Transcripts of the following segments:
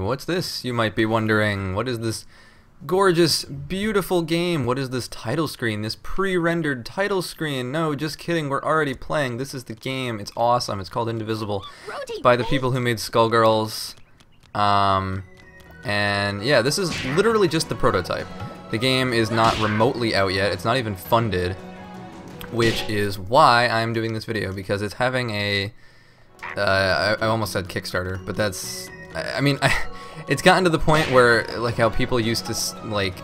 what's this? You might be wondering, what is this gorgeous, beautiful game? What is this title screen? This pre-rendered title screen? No, just kidding, we're already playing. This is the game. It's awesome. It's called Indivisible. It's by the people who made Skullgirls. And yeah, this is literally just the prototype. The game is not remotely out yet. It's not even funded, which is why I'm doing this video, because it's having a I almost said Kickstarter, but that's, I mean, it's gotten to the point where, like, how people used to, like,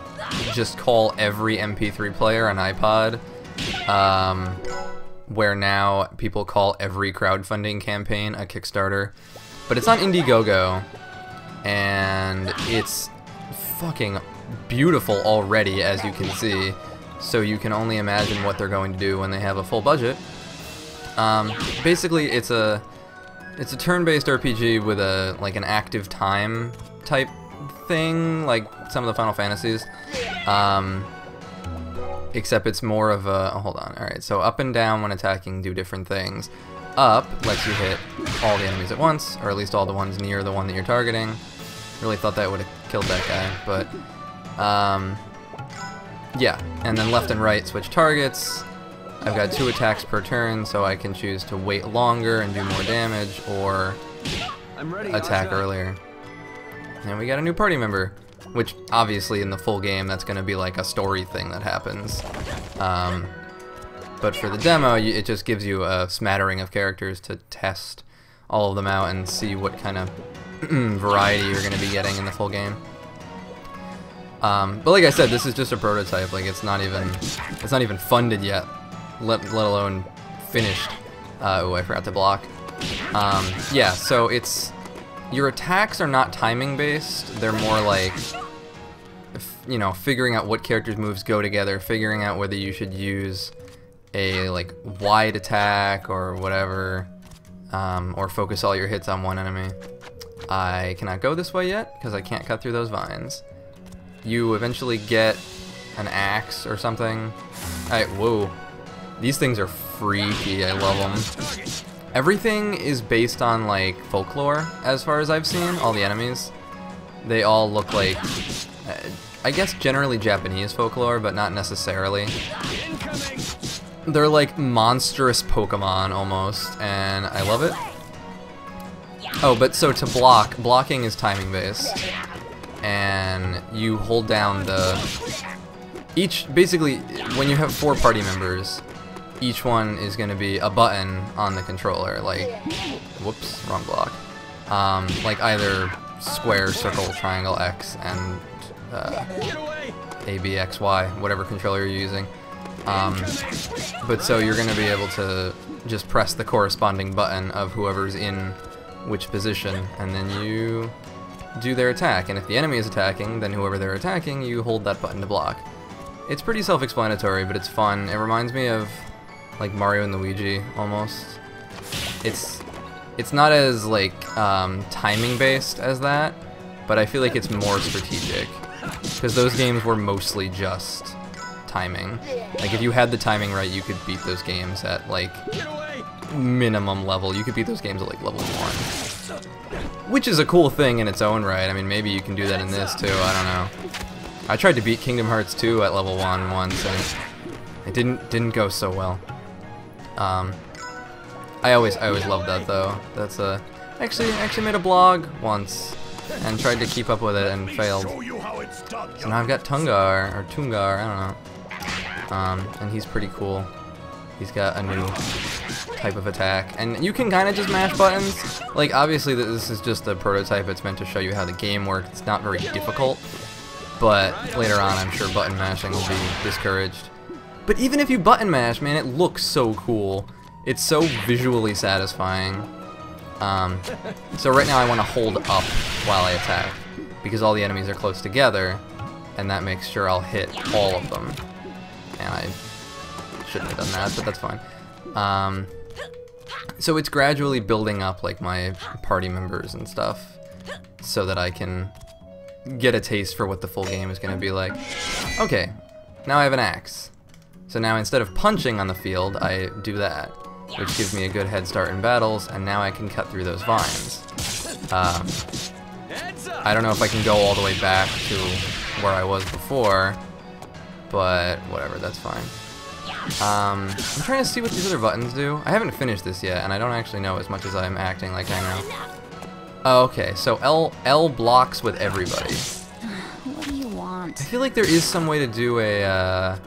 just call every MP3 player an iPod, where now people call every crowdfunding campaign a Kickstarter. But it's on Indiegogo, and it's fucking beautiful already, as you can see, so you can only imagine what they're going to do when they have a full budget. Basically, it's a turn-based RPG with a, like, an active time type thing, like some of the Final Fantasies, except it's more of a, oh, hold on, alright, so up and down when attacking do different things. Up lets you hit all the enemies at once, or at least all the ones near the one that you're targeting. Really thought that would have killed that guy, but yeah, and then left and right switch targets. I've got 2 attacks per turn, so I can choose to wait longer and do more damage, or attack earlier. And we got a new party member, which obviously in the full game that's going to be like a story thing that happens. But for the demo, it just gives you a smattering of characters to test all of them out and see what kind of variety you're going to be getting in the full game. But like I said, this is just a prototype. Like, it's not even funded yet, let alone finished. Oh, I forgot to block. Yeah, so it's, your attacks are not timing based. They're more like, you know, figuring out what characters' moves go together, figuring out whether you should use a, like, wide attack or whatever, or focus all your hits on one enemy. I cannot go this way yet because I can't cut through those vines. You eventually get an axe or something. Alright, whoa. These things are freaky. I love them. Everything is based on, like, folklore, as far as I've seen. All the enemies. They all look like, I guess generally Japanese folklore, but not necessarily. They're like monstrous Pokemon almost, and I love it. Oh, but so to block, blocking is timing based, and you hold down basically when you have 4 party members, each one is going to be a button on the controller, like, whoops, wrong block, like either square, circle, triangle, X, and A, B, X, Y, whatever controller you're using. But so you're going to be able to just press the corresponding button of whoever's in which position, and then you do their attack. And if the enemy is attacking, then whoever they're attacking, you hold that button to block. It's pretty self-explanatory, but it's fun. It reminds me of, like, Mario and Luigi, almost. It's not as, like, timing based as that, but I feel like it's more strategic, because those games were mostly just timing. Like, if you had the timing right, you could beat those games at, like, minimum level. You could beat those games at, like, level 1. Which is a cool thing in its own right. I mean, maybe you can do that in this, too. I don't know. I tried to beat Kingdom Hearts 2 at level 1 once, and it didn't go so well. I always loved that, though. That's I actually made a blog once and tried to keep up with it and failed. So now I've got Tungar, or Tungar, I don't know. And he's pretty cool. He's got a new type of attack, and you can kind of just mash buttons. Like, obviously this is just a prototype. It's meant to show you how the game works. It's not very difficult, but later on I'm sure button mashing will be discouraged. But even if you button mash, man, it looks so cool. It's so visually satisfying. So right now I want to hold up while I attack, because all the enemies are close together, and that makes sure I'll hit all of them. And I shouldn't have done that, but that's fine. So it's gradually building up, like, my party members and stuff, so that I can get a taste for what the full game is going to be like. Okay, now I have an axe. So now instead of punching on the field, I do that, which gives me a good head start in battles, and now I can cut through those vines. I don't know if I can go all the way back to where I was before, but whatever, that's fine. I'm trying to see what these other buttons do. I haven't finished this yet, and I don't actually know as much as I'm acting like I know. Oh, okay, so L blocks with everybody. What do you want? I feel like there is some way to do a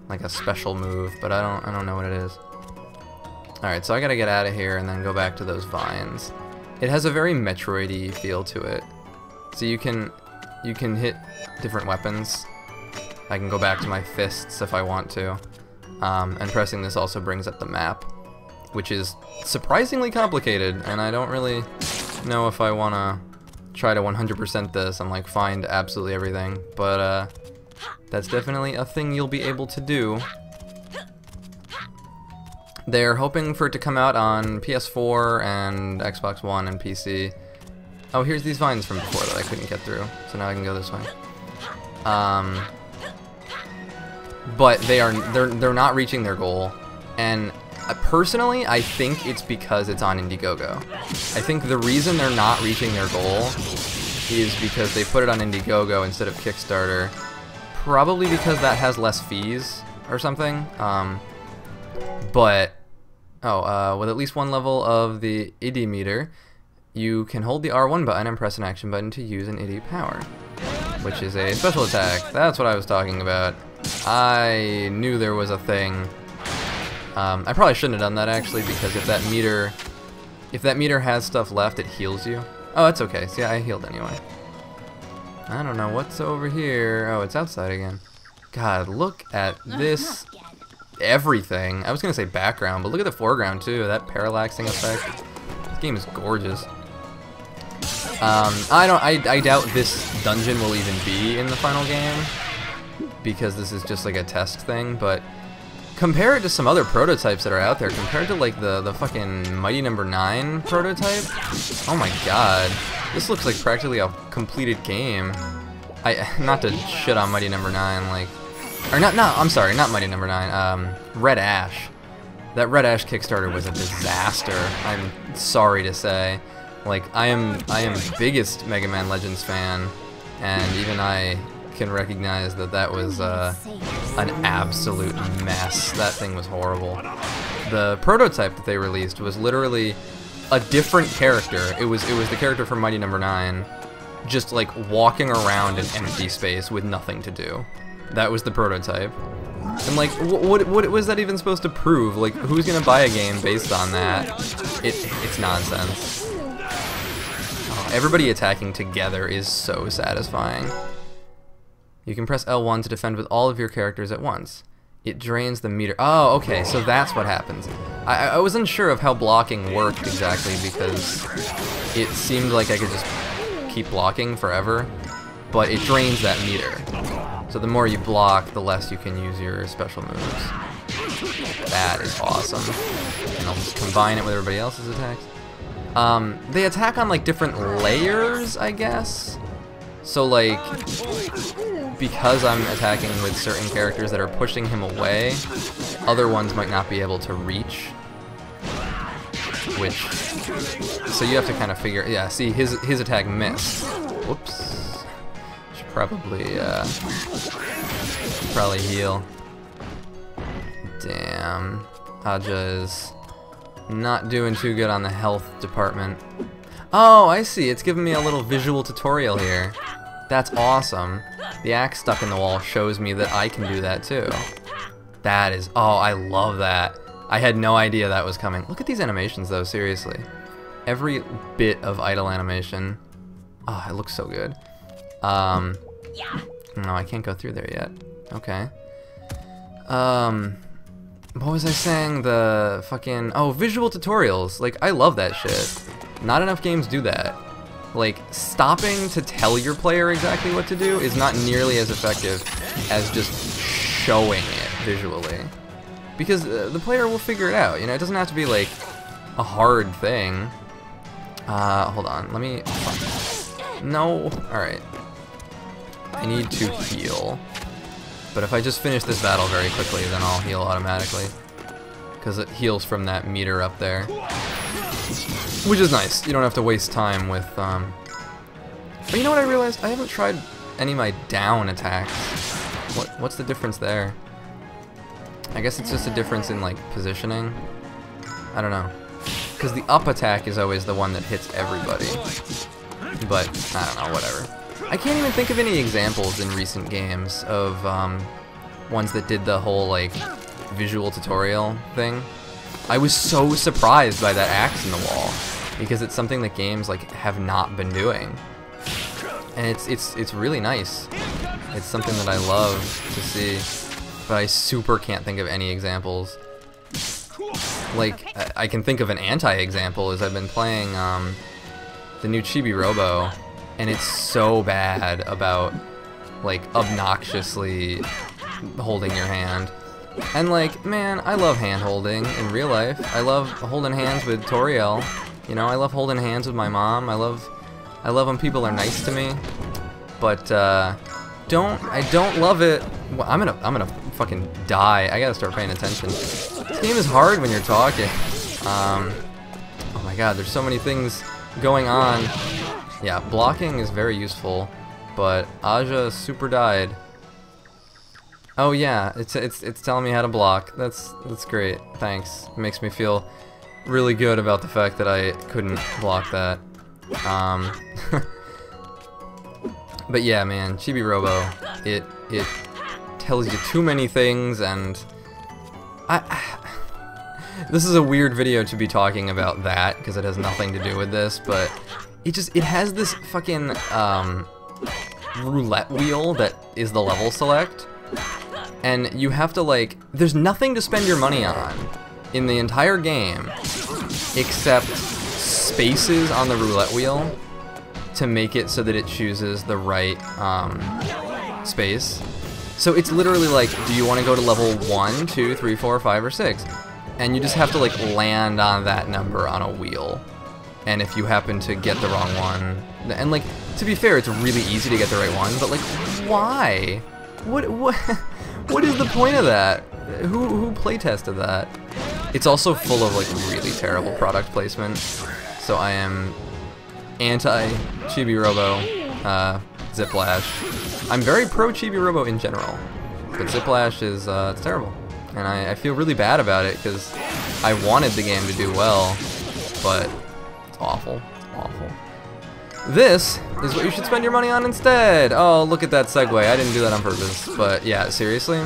like a special move, but I don't know what it is. All right, so I gotta get out of here and then go back to those vines. It has a very Metroid-y feel to it. So you can hit different weapons. I can go back to my fists if I want to. And pressing this also brings up the map, which is surprisingly complicated, and I don't really know if I want to try to 100% this and like find absolutely everything, but that's definitely a thing you'll be able to do. They're hoping for it to come out on PS4 and Xbox One and PC. Oh, here's these vines from before that I couldn't get through, so now I can go this way. But they're not reaching their goal, and personally, I think it's because it's on Indiegogo. I think the reason they're not reaching their goal is because they put it on Indiegogo instead of Kickstarter. Probably because that has less fees or something. With at least one level of the ID meter, you can hold the R1 button and press an action button to use an ID power, which is a special attack. That's what I was talking about. I knew there was a thing. I probably shouldn't have done that actually, because if that meter has stuff left, it heals you. Oh, that's okay. See, I healed anyway. I don't know what's over here. Oh, it's outside again. God, look at this. Everything. I was gonna say background, but look at the foreground too. That parallaxing effect. This game is gorgeous. I doubt this dungeon will even be in the final game, because this is just like a test thing, but compare it to some other prototypes that are out there. Compared to like the fucking Mighty No. 9 prototype, oh my god, this looks like practically a completed game. Not to shit on Mighty No. 9, like, or I'm sorry, not Mighty No. 9, Red Ash. That Red Ash Kickstarter was a disaster, I'm sorry to say. Like, I am biggest Mega Man Legends fan, and even I can recognize that was an absolute mess. That thing was horrible. The prototype that they released was literally a different character. It was the character from Mighty No. 9, just like walking around an empty space with nothing to do. That was the prototype. And like, what was that even supposed to prove? Like, who's gonna buy a game based on that? It's nonsense. Oh, everybody attacking together is so satisfying. You can press L1 to defend with all of your characters at once. It drains the meter. Oh, okay, so that's what happens. I was unsure of how blocking worked exactly, because it seemed like I could just keep blocking forever, but it drains that meter. So the more you block, the less you can use your special moves. That is awesome. And I'll just combine it with everybody else's attacks. They attack on like different layers, I guess. So like, because I'm attacking with certain characters that are pushing him away, other ones might not be able to reach. So you have to kind of figure, yeah, see, his attack missed. Whoops. Should probably heal. Damn. Aja is not doing too good on the health department. Oh, I see, it's giving me a little visual tutorial here. That's awesome. The axe stuck in the wall shows me that I can do that too. That is, oh, I love that. I had no idea that was coming. Look at these animations though, seriously. Every bit of idle animation. Oh, it looks so good. No, I can't go through there yet. Okay. What was I saying? The fucking, oh, visual tutorials. Like, I love that shit. Not enough games do that. Like, stopping to tell your player exactly what to do is not nearly as effective as just showing it visually. Because the player will figure it out, you know? It doesn't have to be, like, a hard thing. Hold on, let me... No, alright. I need to heal. But if I just finish this battle very quickly, then I'll heal automatically. Because it heals from that meter up there. Which is nice. You don't have to waste time with But you know what I realized? I haven't tried any of my down attacks. What's the difference there? I guess it's just a difference in like positioning. I don't know. Because the up attack is always the one that hits everybody. But I don't know, whatever. I can't even think of any examples in recent games of ones that did the whole like visual tutorial thing. I was so surprised by that axe in the wall because it's something that games like have not been doing, and it's really nice. It's something that I love to see, but I super can't think of any examples. Like I can think of an anti-example as I've been playing the new Chibi Robo, and it's so bad about like obnoxiously holding your hand. And like, man, I love hand holding in real life. I love holding hands with Toriel. You know, I love holding hands with my mom. I love when people are nice to me. But I don't love it. Well, I'm gonna fucking die. I gotta start paying attention. This game is hard when you're talking. Oh my god, there's so many things going on. Yeah, blocking is very useful, but Aja super died. Oh yeah, it's telling me how to block. That's great. Thanks. It makes me feel really good about the fact that I couldn't block that. But yeah, man, Chibi Robo, it tells you too many things, and this is a weird video to be talking about that because it has nothing to do with this, but it has this fucking roulette wheel that is the level select. And you have to like, there's nothing to spend your money on in the entire game except spaces on the roulette wheel to make it so that it chooses the right space. So it's literally like, do you want to go to level 1, 2, 3, 4, 5, or 6? And you just have to like land on that number on a wheel. And if you happen to get the wrong one, and like, to be fair, it's really easy to get the right one, but like, why? What is the point of that? Who playtested that? It's also full of like really terrible product placement. So I am anti Chibi Robo, Ziplash. I'm very pro Chibi Robo in general, but Ziplash is it's terrible, and I feel really bad about it because I wanted the game to do well, but it's awful. It's awful. This is what you should spend your money on instead. Oh, look at that segue. I didn't do that on purpose. But yeah, seriously.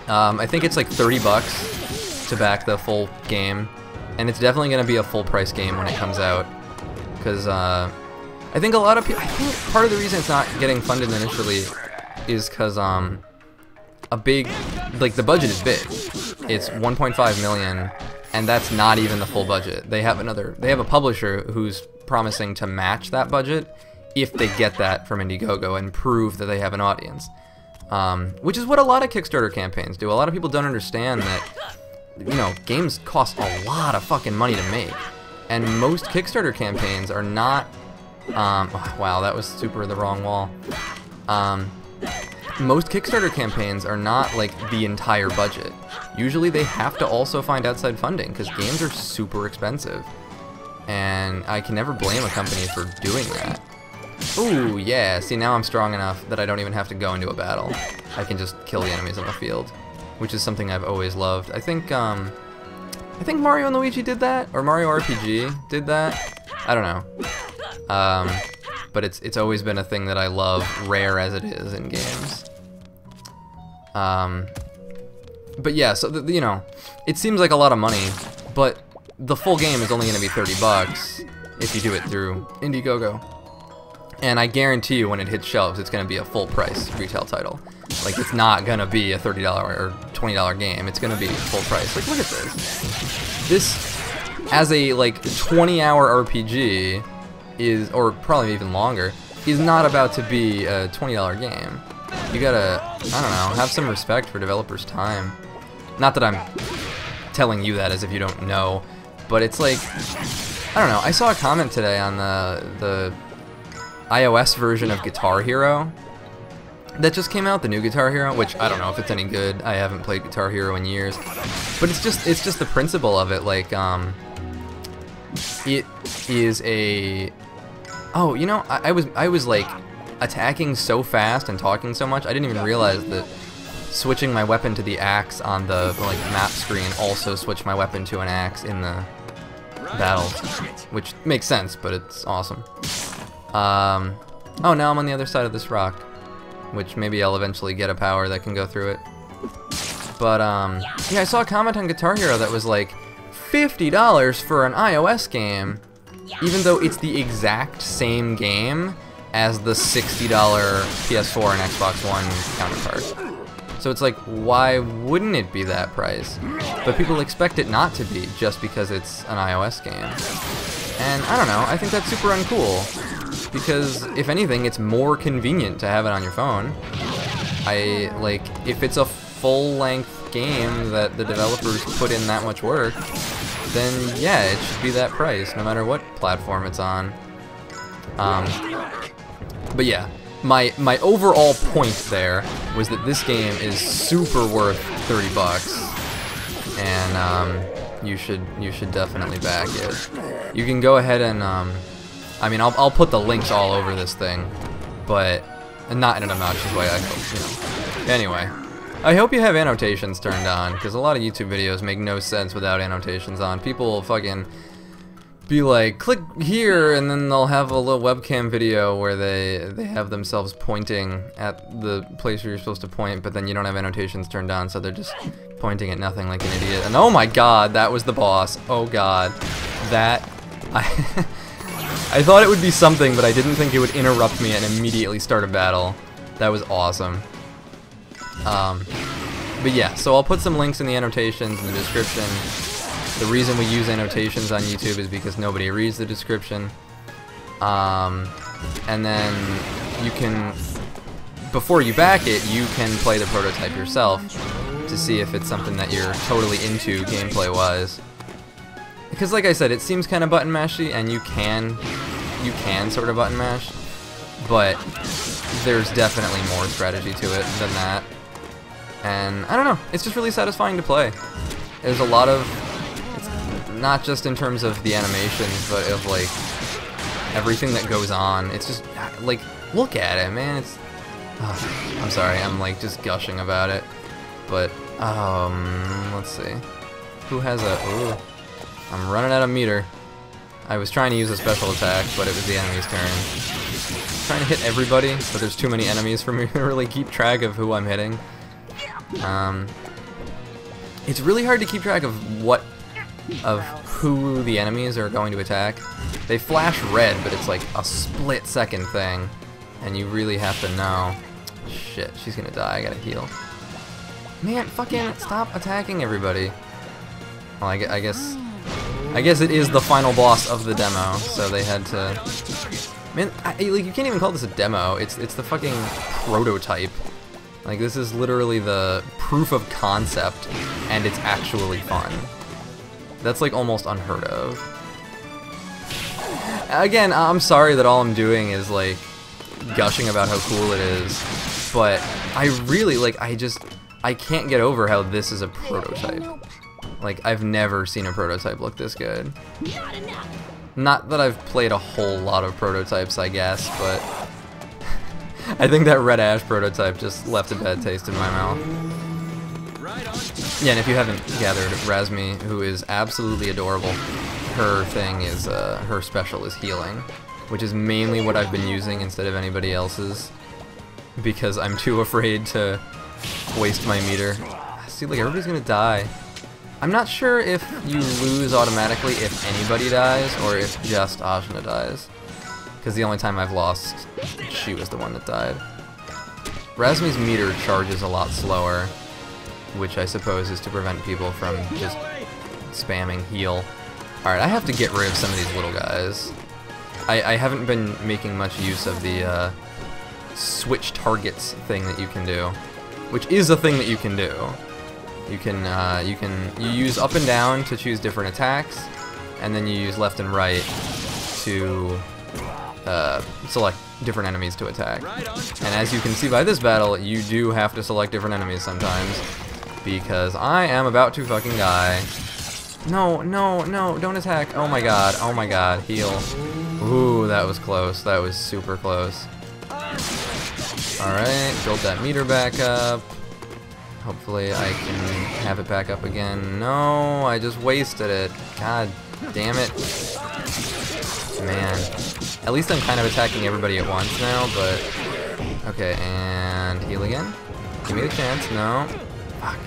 I think it's like 30 bucks to back the full game. And it's definitely going to be a full price game when it comes out. Because I think a lot of people, I think part of the reason it's not getting funded initially is because a big, like the budget is big. It's 1.5 million. And that's not even the full budget. They have a publisher who's promising to match that budget if they get that from Indiegogo and prove that they have an audience. Which is what a lot of Kickstarter campaigns do. A lot of people don't understand that, you know, games cost a lot of fucking money to make. And most Kickstarter campaigns are not, oh, wow, that was super the wrong wall. Most Kickstarter campaigns are not like the entire budget. Usually they have to also find outside funding because games are super expensive. And I can never blame a company for doing that. Ooh, yeah, see now I'm strong enough that I don't even have to go into a battle. I can just kill the enemies on the field, which is something I've always loved. I think Mario and Luigi did that, or Mario RPG did that. I don't know. But it's always been a thing that I love, rare as it is in games. But yeah, so you know, it seems like a lot of money, but the full game is only going to be 30 bucks if you do it through Indiegogo. And I guarantee you when it hits shelves, it's going to be a full price retail title. Like, it's not going to be a $30 or $20 game. It's going to be full price. Like, look at this. This, as a, like, 20-hour RPG, is, or probably even longer, is not about to be a $20 game. You gotta, I don't know, have some respect for developers' time. Not that I'm telling you that as if you don't know, but it's like, I don't know, I saw a comment today on the iOS version of Guitar Hero that just came out, the new Guitar Hero, which I don't know if it's any good. I haven't played Guitar Hero in years, but it's just the principle of it. Like, it is a Oh, you know, I was like attacking so fast and talking so much, I didn't even realize that switching my weapon to the axe on the like map screen also switched my weapon to an axe in the battles, which makes sense, but it's awesome. Oh, now I'm on the other side of this rock, which maybe I'll eventually get a power that can go through it. But yeah, I saw a comment on Guitar Hero that was like $50 for an iOS game, even though it's the exact same game as the $60 PS4 and Xbox One counterpart. So it's like, why wouldn't it be that price? But people expect it not to be just because it's an iOS game. And I don't know, I think that's super uncool. Because if anything, it's more convenient to have it on your phone. If it's a full-length game that the developers put in that much work, then yeah, it should be that price, no matter what platform it's on. But yeah, my overall point there was that this game is super worth 30 bucks, and you should definitely back it. You can go ahead and I mean, I'll put the links all over this thing, but not in an obnoxious way. I hope, you know. Anyway, I hope you have annotations turned on, because a lot of YouTube videos make no sense without annotations on. People will fucking be like, click here, and then they'll have a little webcam video where they have themselves pointing at the place where you're supposed to point, but then you don't have annotations turned on, so they're just pointing at nothing like an idiot. And oh my god, that was the boss. Oh god. That... I thought it would be something, but I didn't think it would interrupt me and immediately start a battle. That was awesome. But yeah, so I'll put some links in the annotations in the description. The reason we use annotations on YouTube is because nobody reads the description. And then you can, before you back it, you can play the prototype yourself to see if it's something that you're totally into gameplay-wise. Because like I said, it seems kind of button mashy, and you can sort of button mash, but there's definitely more strategy to it than that. And I don't know, it's just really satisfying to play. There's a lot of, it's not just in terms of the animations, but of like everything that goes on. It's just like, look at it, man. It's, I'm sorry, I'm like just gushing about it. But let's see, who has a? Ooh. I'm running out of meter. I was trying to use a special attack, but it was the enemy's turn. I'm trying to hit everybody, but there's too many enemies for me to really keep track of who I'm hitting. It's really hard to keep track of who the enemies are going to attack. They flash red, but it's like a split-second thing, and you really have to know. Shit, she's gonna die. I gotta heal. Man, fucking stop attacking everybody. Well, I guess it is the final boss of the demo, so they had to... Man, like, you can't even call this a demo. It's the fucking prototype. Like, this is literally the proof of concept, and it's actually fun. That's like almost unheard of. Again, I'm sorry that all I'm doing is like gushing about how cool it is, but I really I can't get over how this is a prototype. Like, I've never seen a prototype look this good. Not that I've played a whole lot of prototypes, I guess, but I think that Red Ash prototype just left a bad taste in my mouth. Yeah, and if you haven't gathered, Razmi, who is absolutely adorable, her thing is, her special is healing, which is mainly what I've been using instead of anybody else's, because I'm too afraid to waste my meter. See, like, everybody's gonna die. I'm not sure if you lose automatically if anybody dies, or if just Ajna dies. Because the only time I've lost, she was the one that died. Razmi's meter charges a lot slower, which I suppose is to prevent people from just spamming heal. Alright, I have to get rid of some of these little guys. I haven't been making much use of the switch targets thing that you can do, which is a thing that you can do. You use up and down to choose different attacks, and then you use left and right to select different enemies to attack. And as you can see by this battle, you do have to select different enemies sometimes, because I am about to fucking die. No, no, no, don't attack. Oh my god, heal. Ooh, that was close. That was super close. Alright, build that meter back up. Hopefully I can have it back up again. No, I just wasted it. God damn it. Man. At least I'm kind of attacking everybody at once now, but... Okay, and heal again. Give me the chance. No. Fuck.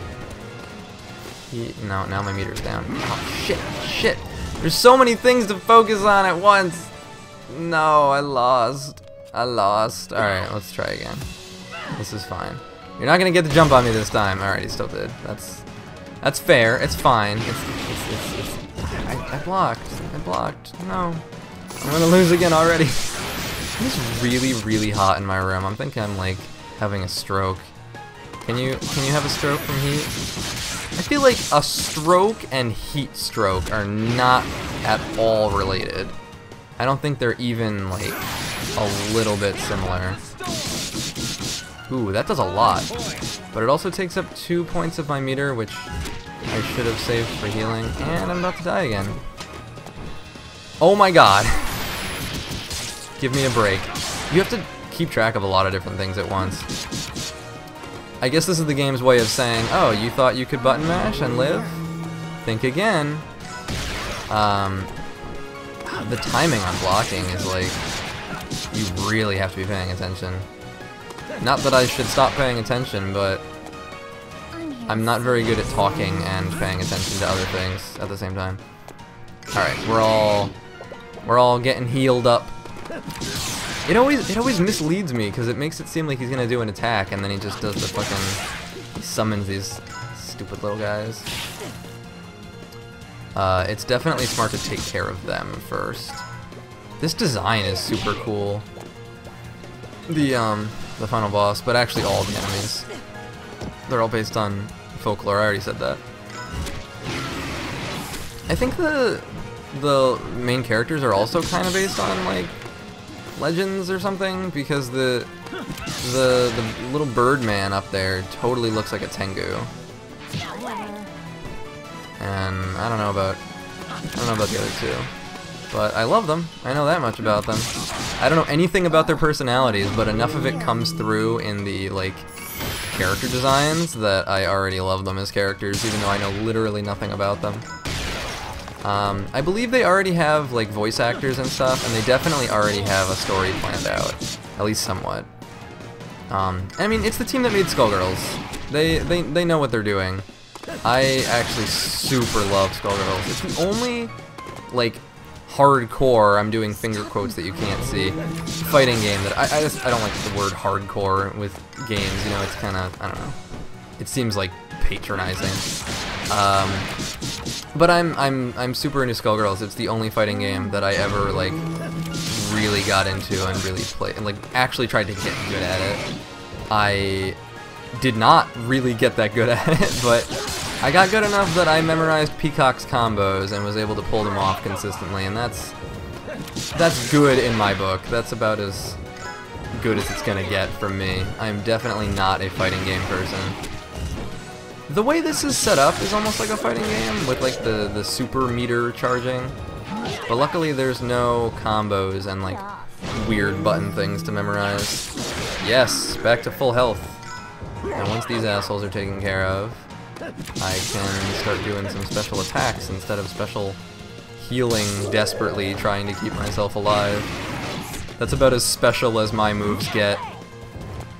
No, now my meter's down. Oh, shit. There's so many things to focus on at once. No, I lost. Alright, let's try again. This is fine. You're not gonna get the jump on me this time. Alright, he still did. That's fair. It's fine. I blocked. No. I'm gonna lose again already. It's really hot in my room. I'm thinking I'm like having a stroke. Can you have a stroke from heat? I feel like a stroke and heat stroke are not at all related. I don't think they're even like a little bit similar. Ooh, that does a lot. But it also takes up 2 points of my meter, which I should have saved for healing. And I'm about to die again. Oh my god. Give me a break. You have to keep track of a lot of different things at once. I guess this is the game's way of saying, oh, you thought you could button mash and live? Think again. The timing on blocking is like, you really have to be paying attention. Not that I should stop paying attention, but I'm not very good at talking and paying attention to other things at the same time. Alright, we're all getting healed up. It always misleads me because it makes it seem like he's gonna do an attack and then he just does the fucking, he summons these stupid little guys. It's definitely smart to take care of them first. This design is super cool. The final boss, but actually all the enemies. They're all based on folklore. I already said that. I think the main characters are also kind of based on like legends or something, because the little bird man up there totally looks like a Tengu. And I don't know about the other two, but I love them. I know that much about them. I don't know anything about their personalities, but enough of it comes through in the like character designs that I already love them as characters, even though I know literally nothing about them. I believe they already have like voice actors and stuff, and they definitely already have a story planned out, at least somewhat. I mean, it's the team that made Skullgirls. They know what they're doing. I actually super love Skullgirls. It's the only like hardcore, I'm doing finger quotes that you can't see, fighting game that I don't like the word hardcore with games. You know, it's kind of, I don't know. It seems like patronizing. But I'm super into Skullgirls. It's the only fighting game that I ever like really got into and really played and like actually tried to get good at it. I did not really get that good at it, but I got good enough that I memorized Peacock's combos and was able to pull them off consistently, and that's good in my book. That's about as good as it's gonna get from me. I'm definitely not a fighting game person. The way this is set up is almost like a fighting game with like the super meter charging, but luckily there's no combos and like weird button things to memorize. Yes, back to full health. And once these assholes are taken care of, I can start doing some special attacks instead of special healing desperately trying to keep myself alive. That's about as special as my moves get.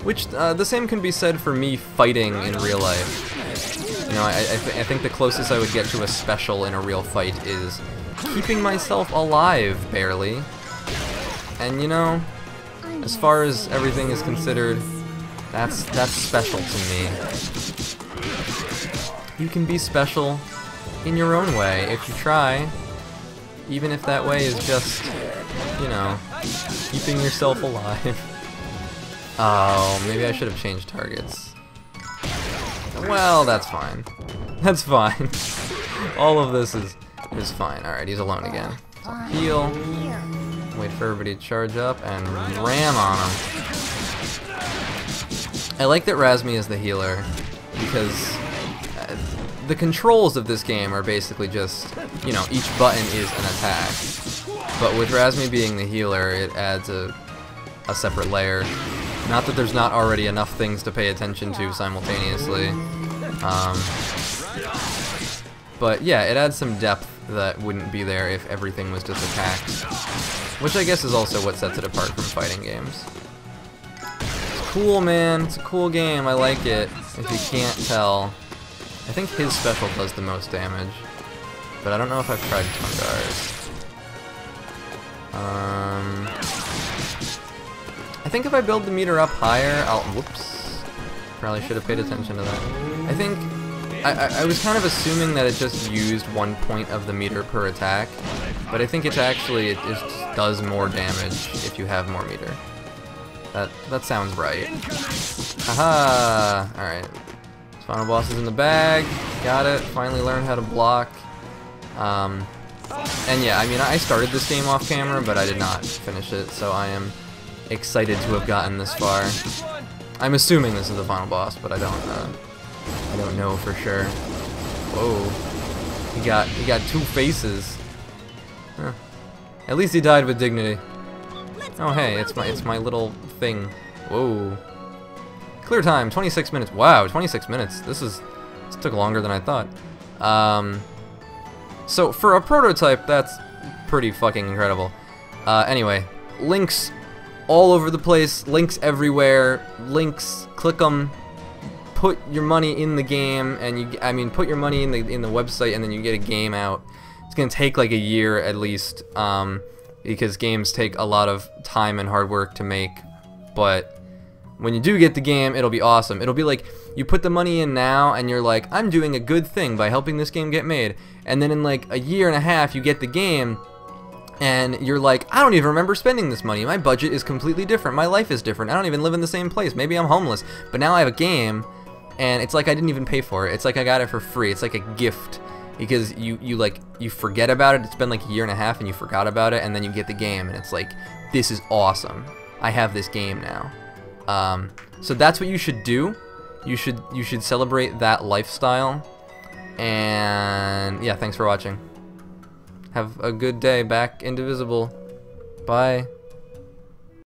Which, the same can be said for me fighting in real life. You know, I think the closest I would get to a special in a real fight is keeping myself alive, barely. And you know, as far as everything is considered, that's special to me. You can be special in your own way if you try, even if that way is just, you know, keeping yourself alive. Oh, maybe I should have changed targets. Well, that's fine. That's fine. All of this is fine. Alright, he's alone again. So heal. Wait for everybody to charge up and ram on him. I like that Razmi is the healer because the controls of this game are basically just, you know, each button is an attack. But with Razmi being the healer, it adds a separate layer. Not that there's not already enough things to pay attention to simultaneously. But yeah, it adds some depth that wouldn't be there if everything was just attacks. Which I guess is also what sets it apart from fighting games. It's cool, man. It's a cool game. I like it. If you can't tell. I think his special does the most damage. But I don't know if I've tried Tungar's. I think if I build the meter up higher, I'll... Whoops. Probably should have paid attention to that. I think... I was kind of assuming that it just used 1 point of the meter per attack, but I think it's actually, it just does more damage if you have more meter. That sounds right. Haha! Alright. Final boss is in the bag. Got it. Finally learned how to block. And yeah, I mean, I started this game off camera, but I did not finish it, so I am excited to have gotten this far. I'm assuming this is the final boss, but I don't know for sure. Whoa. He got 2 faces. Huh. At least he died with dignity. Oh hey, it's my little thing. Whoa. Clear time, 26 minutes. Wow, 26 minutes. This took longer than I thought. So for a prototype, that's pretty fucking incredible. Anyway, links all over the place, links everywhere, links, click them. Put your money in the game, and put your money in the website, and then you get a game out. It's gonna take like a year at least, because games take a lot of time and hard work to make. But when you do get the game, it'll be awesome. It'll be like you put the money in now, and you're like, I'm doing a good thing by helping this game get made. And then in like a year and a half, you get the game, and you're like, I don't even remember spending this money. My budget is completely different. My life is different. I don't even live in the same place. Maybe I'm homeless, but now I have a game. And it's like I didn't even pay for it. It's like I got it for free. It's like a gift, because you forget about it. It's been like a year and a half, and you forgot about it, and then you get the game, and it's like, this is awesome. I have this game now. So that's what you should do. You should celebrate that lifestyle. And yeah, thanks for watching. Have a good day. Back Indivisible. Bye.